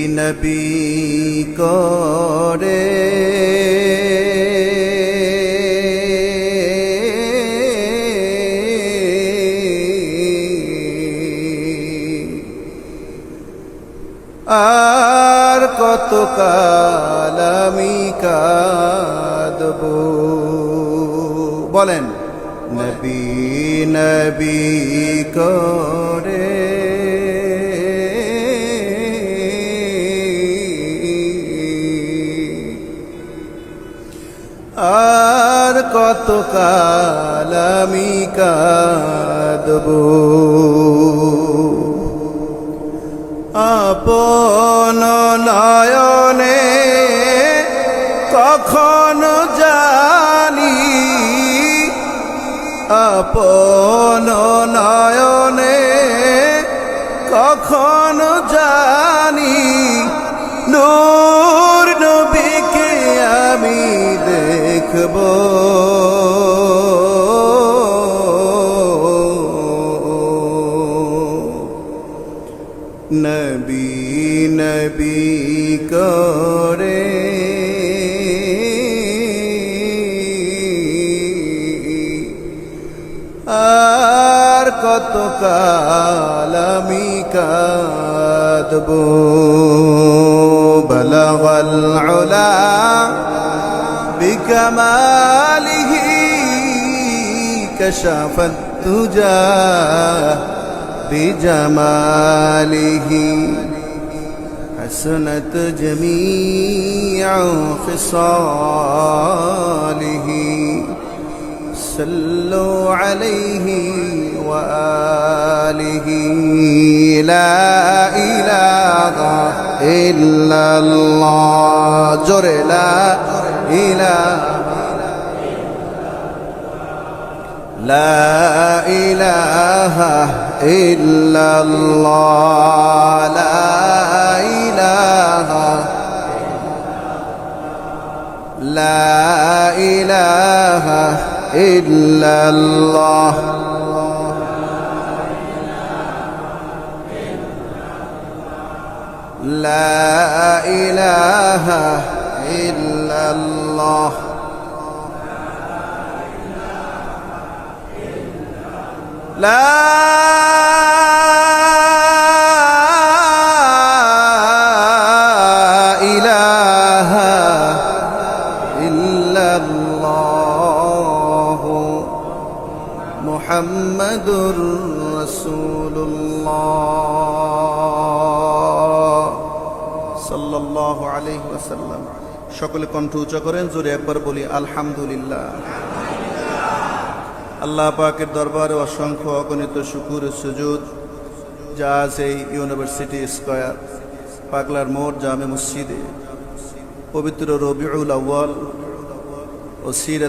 নবী করে আর কত কাল আমি কাঁদব বলেন নবী নবী করে আর কত কাল আমি কাঁদব আপন নয়নে কখন জানি আপন নয়নে কখন জানি নূর নবীকে আমি দেখব নবী নবী করে আর কত কাল আমি কাঁদব বলগল উলা বিকমালিহি কশফত তুজা بجماله حسنت جميع خصاله صلوا عليه وآله لا إله إلا الله جر لا إله لا إله إلا الله لا إله لا إله إلا الله لا إله إلا الله لا إله إلا الله محمد رسول الله صلى الله عليه وسلم সকলে কণ্ঠ উঁচা করেন জোরে একবার বলি আলহামদুলিল্লাহ আল্লাহ পাকের দরবারে অসংখ্য অগণিত শুকুর সুজুদ যা আজ এই ইউনিভার্সিটি স্কয়ার পাগলার মোড় জামে মসজিদে পবিত্র রবিউল আউয়াল ও সিরাত